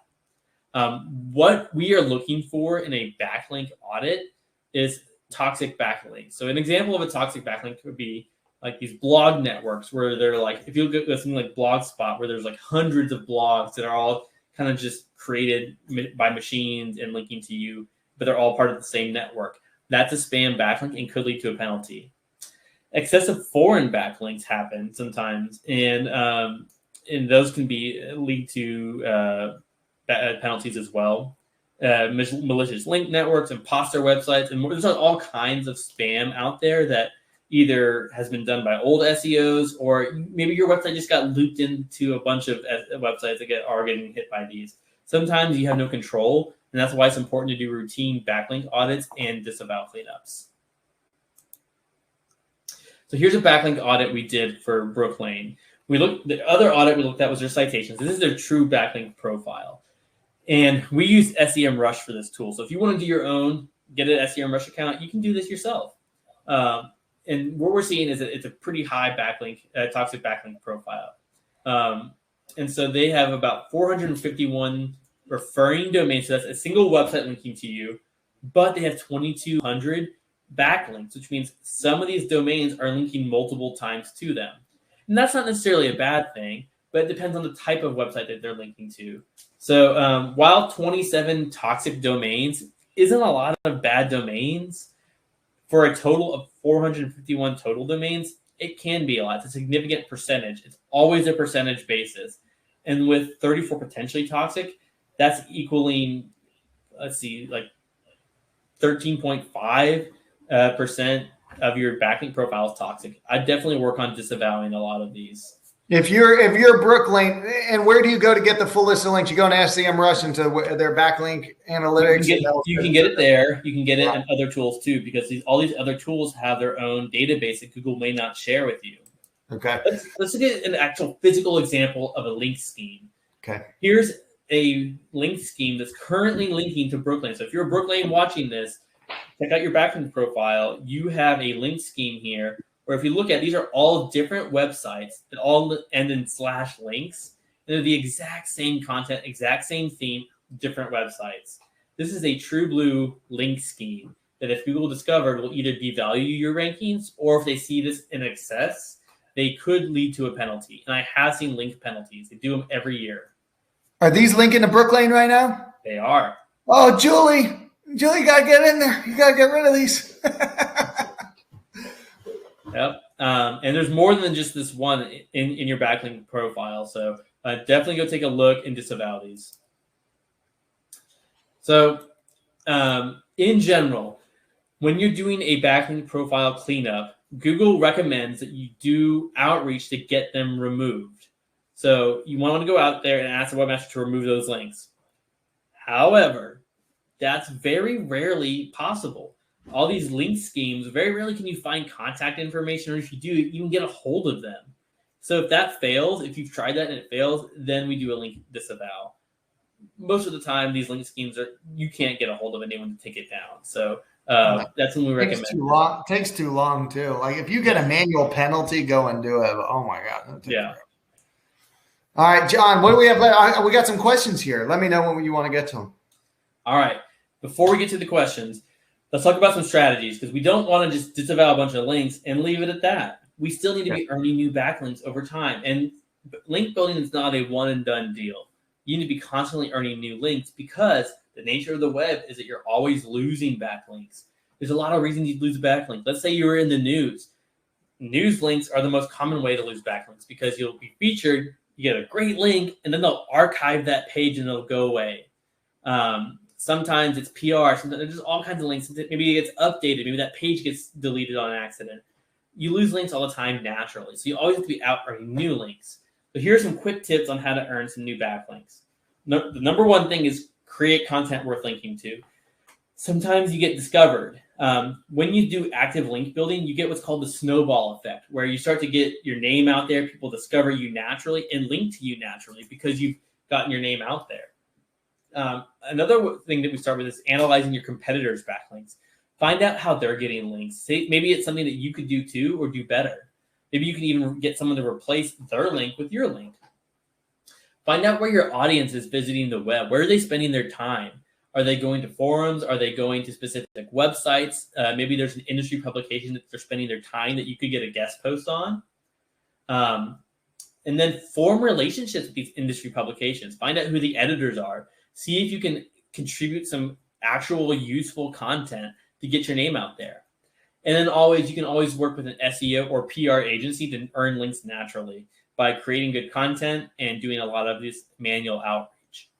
What we are looking for in a backlink audit is toxic backlinks. So an example of a toxic backlink would be like these blog networks where they're like, if you look at something like Blogspot, where there's like hundreds of blogs that are all kind of just created by machines and linking to you, but they're all part of the same network. That's a spam backlink and could lead to a penalty. Excessive foreign backlinks happen sometimes, and those can lead to penalties as well. Malicious link networks, imposter websites, and more. There's all kinds of spam out there that either has been done by old SEOs, or maybe your website just got looped into a bunch of websites that are getting hit by these. Sometimes you have no control, and that's why it's important to do routine backlink audits and disavow cleanups. So here's a backlink audit we did for Brook Lane. The other audit we looked at was their citations. This is their true backlink profile. And we use SEMrush for this tool. So if you want to do your own, get an SEMrush account, you can do this yourself. And what we're seeing is that it's a pretty high toxic backlink profile. And so they have about 451 referring domains. So that's a single website linking to you, but they have 2,200 backlinks, which means some of these domains are linking multiple times to them. And that's not necessarily a bad thing, but it depends on the type of website that they're linking to. So while 27 toxic domains isn't a lot of bad domains, for a total of 451 total domains, it can be a lot. It's a significant percentage. It's always a percentage basis. And with 34 potentially toxic, that's equaling, like 13.5% of your backlink profile is toxic. I definitely work on disavowing a lot of these. If you're Brook Lane, and where do you go to get the full list of links? You go into SEMrush into their backlink analytics. You can get it there. You can get it in other tools too, because all these other tools have their own database that Google may not share with you. Okay. Let's look at an actual physical example of a link scheme. Okay. Here's a link scheme that's currently linking to Brook Lane. So if you're a Brook Lane watching this, check out your backlink profile. You have a link scheme here, where if you look at, these are all different websites that all end in /links. And they're the exact same content, exact same theme, different websites. This is a true blue link scheme. that if Google discovered will either devalue your rankings, or if they see this in excess, they could lead to a penalty. And I have seen link penalties. They do them every year. Are these linking to Brooklane right now? They are. Oh, Julie, you got to get in there. You got to get rid of these. Yep. And there's more than just this one in your backlink profile. So definitely go take a look and disavow these. So in general, when you're doing a backlink profile cleanup, Google recommends that you do outreach to get them removed. So you want to go out there and ask the webmaster to remove those links. However, that's very rarely possible. All these link schemes, very rarely can you find contact information, or if you do, you can get a hold of them. So if that fails, if you've tried that and it fails, then we do a link disavow. Most of the time, these link schemes you can't get a hold of anyone to take it down. So that's when we recommend. Takes too long too. Like if you get a manual penalty, go and do it. Oh my God. Yeah. All right, John, what do we have? We got some questions here. Let me know when you want to get to them. All right. Before we get to the questions, let's talk about some strategies, because we don't want to just disavow a bunch of links and leave it at that. We still need to be earning new backlinks over time. And link building is not a one and done deal. You need to be constantly earning new links, because the nature of the web is that you're always losing backlinks. There's a lot of reasons you lose a backlink. Let's say you were in the news. News links are the most common way to lose backlinks, because you'll be featured, you get a great link, and then they'll archive that page and it'll go away. Sometimes it's PR. Sometimes there's just all kinds of links. Maybe it gets updated. Maybe that page gets deleted on accident. You lose links all the time naturally. So you always have to be out earning new links. So here are some quick tips on how to earn some new backlinks. The number one thing is create content worth linking to. Sometimes you get discovered. When you do active link building, you get what's called the snowball effect, where you start to get your name out there. People discover you naturally and link to you naturally because you've gotten your name out there. Another thing that we start with is analyzing your competitors' backlinks. Find out how they're getting links. Maybe it's something that you could do too or do better. Maybe you can even get someone to replace their link with your link. Find out where your audience is visiting the web. Where are they spending their time? Are they going to forums? Are they going to specific websites? Maybe there's an industry publication that they're spending their time that you could get a guest post on. And then form relationships with these industry publications. Find out who the editors are. See if you can contribute some actual useful content to get your name out there. And then you can always work with an SEO or PR agency to earn links naturally by creating good content and doing a lot of this manual outreach.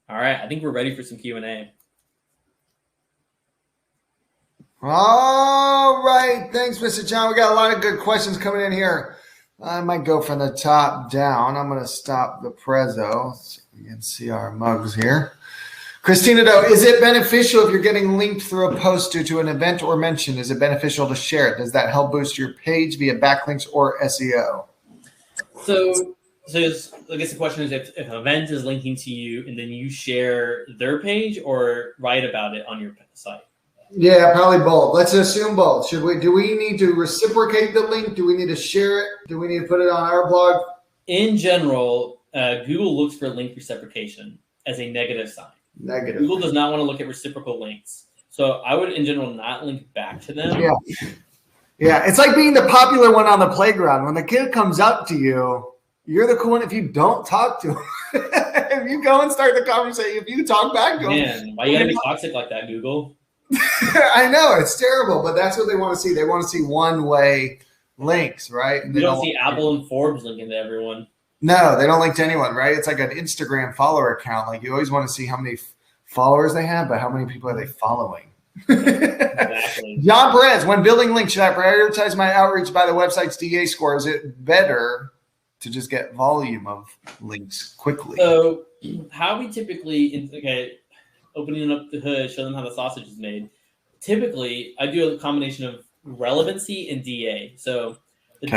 All right, I think we're ready for some Q&A. All right, thanks, Mr. John. We got a lot of good questions coming in here. I might go from the top down. I'm going to stop the prezzo so you can see our mugs here. Christina, though, is it beneficial if you're getting linked through a post due to an event or mention? Is it beneficial to share it? Does that help boost your page via backlinks or SEO? So I guess the question is if an event is linking to you and then you share their page or write about it on your site. Yeah, probably both. Let's assume both. Do we need to reciprocate the link? Do we need to share it? Do we need to put it on our blog? In general, Google looks for link reciprocation as a negative sign. Negative. Google does not want to look at reciprocal links. So I would, in general, not link back to them. Yeah. It's like being the popular one on the playground. When the kid comes up to you, you're the cool one if you don't talk to him. If you go and start the conversation, if you talk back to him. Man, why you gotta be toxic like that, Google? I know, it's terrible, but that's what they want to see. They want to see one-way links, right? You don't see Apple and Forbes linking to everyone. No, they don't link to anyone, right? It's like an Instagram follower account. Like you always want to see how many followers they have, but how many people are they following? Exactly. John Perez, when building links, should I prioritize my outreach by the website's DA score? Is it better to just get volume of links quickly? So how we typically, opening up the hood, show them how the sausage is made. Typically, I do a combination of relevancy and DA. So the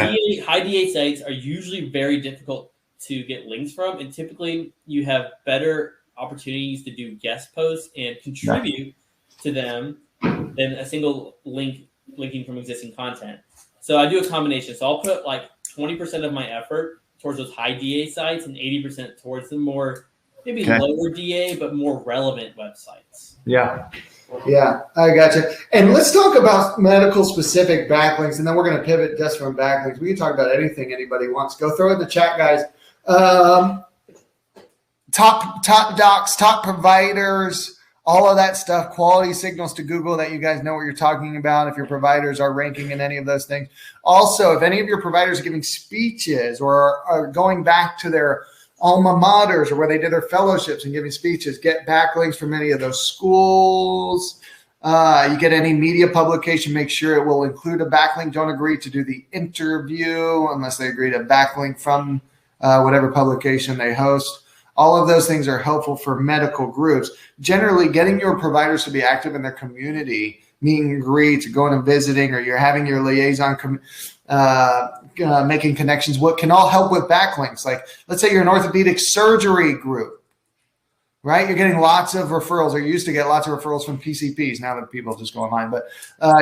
high DA sites are usually very difficult to get links from, and typically you have better opportunities to do guest posts and contribute to them than a single linking from existing content. So I do a combination. So I'll put like 20% of my effort towards those high DA sites and 80% towards the more maybe lower DA, but more relevant websites. Yeah. Yeah, I gotcha. And let's talk about medical specific backlinks, and then we're going to pivot just from backlinks. We can talk about anything anybody wants. Go throw it in the chat, guys. Top docs, top providers, all of that stuff, quality signals to Google that you guys know what you're talking about if your providers are ranking in any of those things. Also, if any of your providers are giving speeches or are going back to their alma maters or where they did their fellowships and giving speeches, get backlinks from any of those schools. You get any media publication, make sure it will include a backlink. Don't agree to do the interview unless they agree to backlink from whatever publication they host. All of those things are helpful for medical groups. Generally, getting your providers to be active in their community, meeting and greets, going and visiting, or you're having your liaison making connections, what can all help with backlinks. Like, let's say you're an orthopedic surgery group, right? You're getting lots of referrals, or you used to get lots of referrals from PCPs. Now that people just go online, but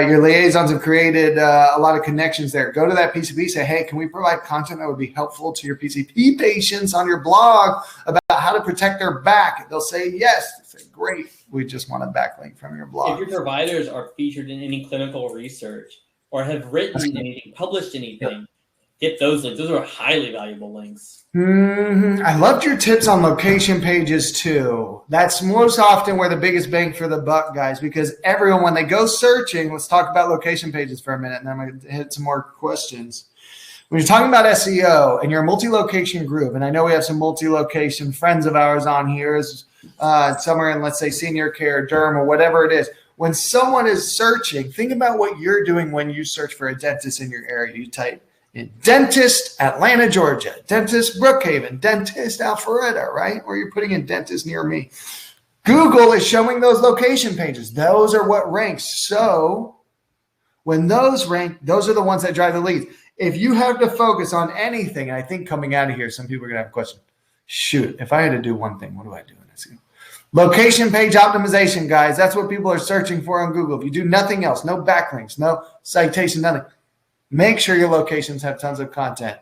your liaisons have created a lot of connections there. Go to that PCP, say, hey, can we provide content that would be helpful to your PCP patients on your blog about how to protect their back? They'll say yes. They'll say, great. We just want a backlink from your blog. If your providers are featured in any clinical research or have written anything, published anything, get those links. Those are highly valuable links. I loved your tips on location pages too. That's most often where the biggest bang for the buck, guys, because everyone, when they go searching, let's talk about location pages for a minute, and then I'm going to hit some more questions. When you're talking about SEO and you're a multi-location group, and I know we have some multi-location friends of ours on here, somewhere in, let's say, senior care, derm, or whatever it is. When someone is searching, think about what you're doing when you search for a dentist in your area. You type in dentist, Atlanta, Georgia, dentist, Brookhaven, dentist, Alpharetta, right? Or you're putting in dentist near me. Google is showing those location pages. Those are what ranks. So when those rank, those are the ones that drive the leads. If you have to focus on anything, and I think coming out of here, some people are going to have a question. Shoot, if I had to do one thing, what do I do in SEO? Location page optimization, guys. That's what people are searching for on Google. If you do nothing else, no backlinks, no citation, nothing, make sure your locations have tons of content.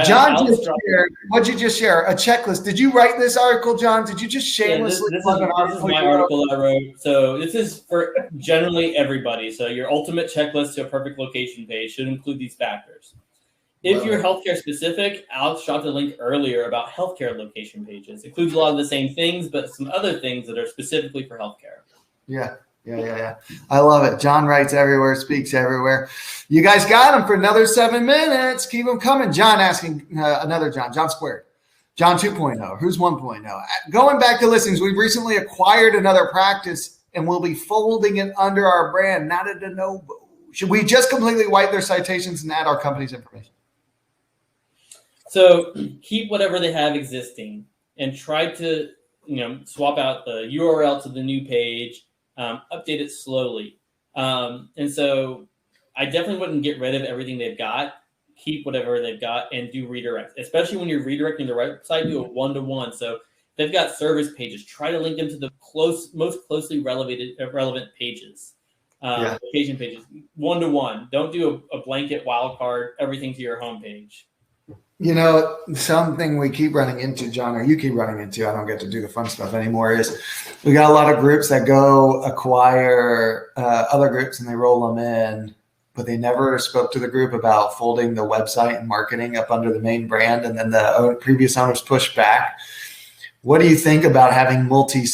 John just shared, what'd you just share? A checklist. Did you write this article, John? Did you just shamelessly plug an article? This is my article I wrote. So this is for generally everybody. So your ultimate checklist to a perfect location page should include these factors. If you're healthcare specific, Alex dropped a link earlier about healthcare location pages. It includes a lot of the same things, but some other things that are specifically for healthcare. Yeah. I love it. John writes everywhere, speaks everywhere. You guys got him for another 7 minutes. Keep them coming. John asking another John Squared. John 2.0. Who's 1.0? Going back to listings, we've recently acquired another practice and we'll be folding it under our brand, not a de novo. Should we just completely wipe their citations and add our company's information? So keep whatever they have existing and try to, swap out the URL to the new page. Update it slowly. And so I definitely wouldn't get rid of everything they've got. Keep whatever they've got and do redirect. Especially when you're redirecting the website, do a one-to-one. So if they've got service pages, try to link them to the most closely relevant pages. Location pages, one-to-one. Don't do a blanket wildcard, everything to your homepage. Something we keep running into, John, or you keep running into, I don't get to do the fun stuff anymore, is we got a lot of groups that go acquire other groups and they roll them in, but they never spoke to the group about folding the website and marketing up under the main brand, and then the previous owners pushed back. What do you think about having multiple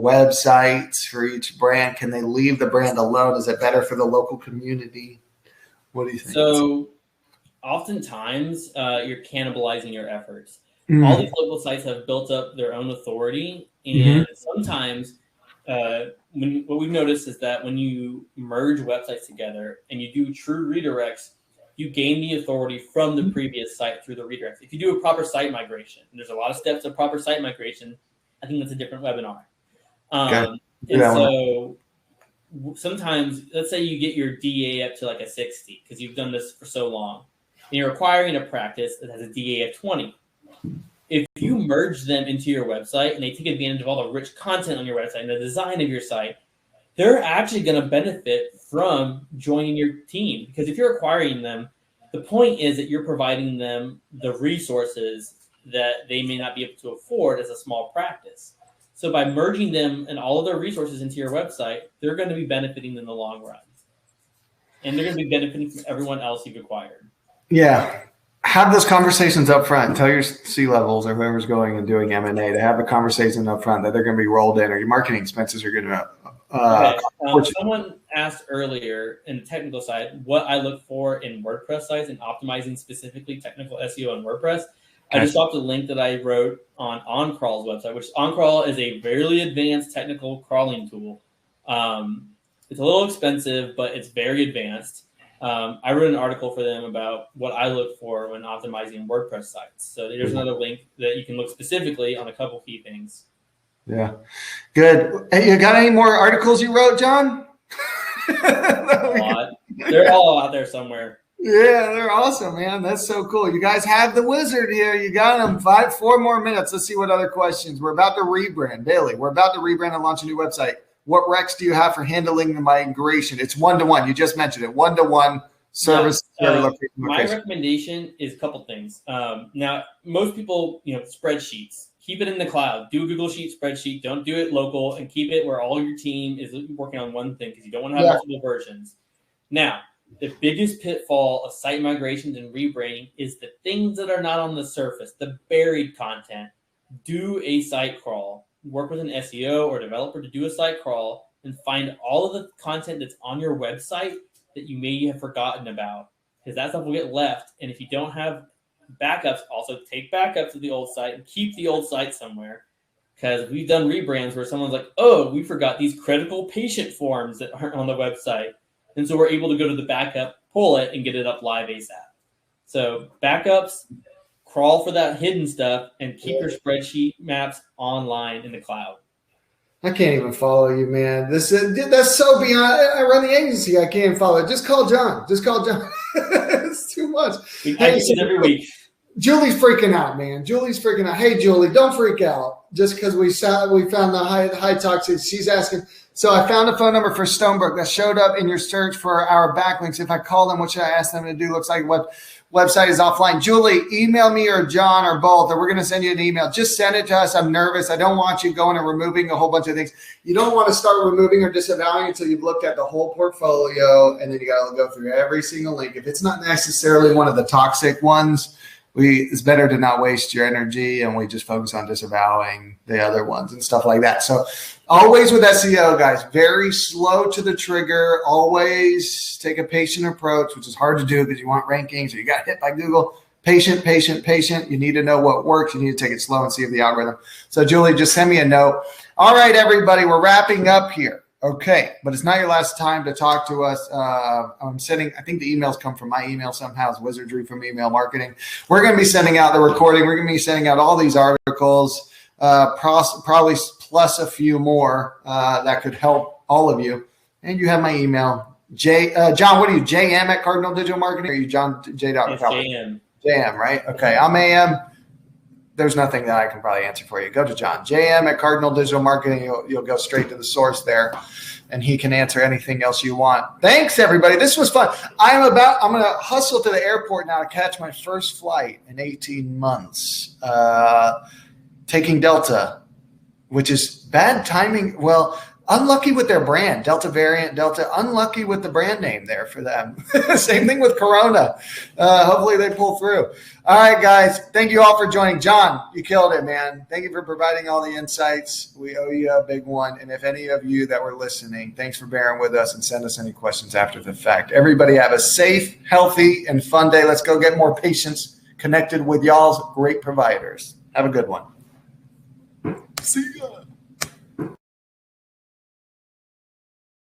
websites for each brand? Can they leave the brand alone? Is it better for the local community? What do you think? So oftentimes you're cannibalizing your efforts. All these local sites have built up their own authority. And sometimes what we've noticed is that when you merge websites together and you do true redirects, you gain the authority from the previous site through the redirects. If you do a proper site migration, and there's a lot of steps of proper site migration, I think that's a different webinar. So sometimes, let's say you get your DA up to like a 60 because you've done this for so long. And you're acquiring a practice that has a DA of 20. If you merge them into your website and they take advantage of all the rich content on your website and the design of your site, they're actually going to benefit from joining your team. Because if you're acquiring them, the point is that you're providing them the resources that they may not be able to afford as a small practice. So by merging them and all of their resources into your website, they're going to be benefiting in the long run. And they're going to be benefiting from everyone else you've acquired. Yeah. Have those conversations up front. Tell your C-levels or whoever's going and doing M&A to have a conversation up front that they're going to be rolled in, or your marketing expenses are going to. Someone asked earlier in the technical side what I look for in WordPress sites and optimizing specifically technical SEO on WordPress. I just dropped a link that I wrote on OnCrawl's website, which OnCrawl is a very advanced technical crawling tool. It's a little expensive, but it's very advanced. I wrote an article for them about what I look for when optimizing WordPress sites. So there's another link that you can look specifically on a couple key things. Yeah. Good. Hey, you got any more articles you wrote, John? A lot. They're all out there somewhere. Yeah, they're awesome, man. That's so cool. You guys have the wizard here. You got them. 4 more minutes. Let's see what other questions. We're about to rebrand. Bailey, we're about to rebrand and launch a new website. What recs do you have for handling the migration? It's 1-to-1. You just mentioned it. 1-to-1 service. My recommendation is a couple things. Now, most people, spreadsheets. Keep it in the cloud. Do a Google Sheet spreadsheet. Don't do it local, and keep it where all your team is working on one thing because you don't want to have multiple versions. Now, the biggest pitfall of site migrations and rebranding is the things that are not on the surface, the buried content. Do a site crawl. Work with an SEO or developer to do a site crawl and find all of the content that's on your website that you may have forgotten about, because that stuff will get left. And if you don't have backups, also take backups of the old site and keep the old site somewhere, because we've done rebrands where someone's like, oh, we forgot these critical patient forms that aren't on the website. And so we're able to go to the backup, pull it, and get it up live ASAP. So backups, crawl for that hidden stuff, and keep your spreadsheet maps online in the cloud. I can't even follow you, man. That's so beyond. I run the agency. I can't follow. Just call John. It's too much. I do it every week. Julie's freaking out, man. Julie's freaking out. Hey, Julie, don't freak out just because we found the high toxic. She's asking. So I found a phone number for Stonebrook that showed up in your search for our backlinks. If I call them, what should I ask them to do? Looks like website is offline. Julie, email me or John or both, or we're going to send you an email. Just send it to us. I'm nervous. I don't want you going and removing a whole bunch of things. You don't want to start removing or disavowing until you've looked at the whole portfolio, and then you got to go through every single link. If it's not necessarily one of the toxic ones, it's better to not waste your energy, and we just focus on disavowing the other ones and stuff like that. So always with SEO, guys, very slow to the trigger. Always take a patient approach, which is hard to do because you want rankings or you got hit by Google. Patient. You need to know what works. You need to take it slow and see if the algorithm. So Julie, just send me a note. All right, everybody, we're wrapping up here. Okay, but it's not your last time to talk to us. I think the emails come from my email somehow. It's wizardry from email marketing. We're going to be sending out the recording. We're going to be sending out all these articles, probably plus a few more that could help all of you. And you have my email. John, what are you, JM at Cardinal Digital Marketing, or are you John J. JM. JM, right? Okay, I'm AM. There's nothing that I can probably answer for you. Go to John, JM at Cardinal Digital Marketing. You'll go straight to the source there, and he can answer anything else you want. Thanks, everybody. This was fun. I'm going to hustle to the airport now to catch my first flight in 18 months, taking Delta, which is bad timing. Well, unlucky with their brand, Delta variant, Delta, unlucky with the brand name there for them. Same thing with Corona. Hopefully they pull through. All right, guys. Thank you all for joining. John, you killed it, man. Thank you for providing all the insights. We owe you a big one. And if any of you that were listening, thanks for bearing with us, and send us any questions after the fact. Everybody have a safe, healthy, and fun day. Let's go get more patients connected with y'all's great providers. Have a good one. See ya.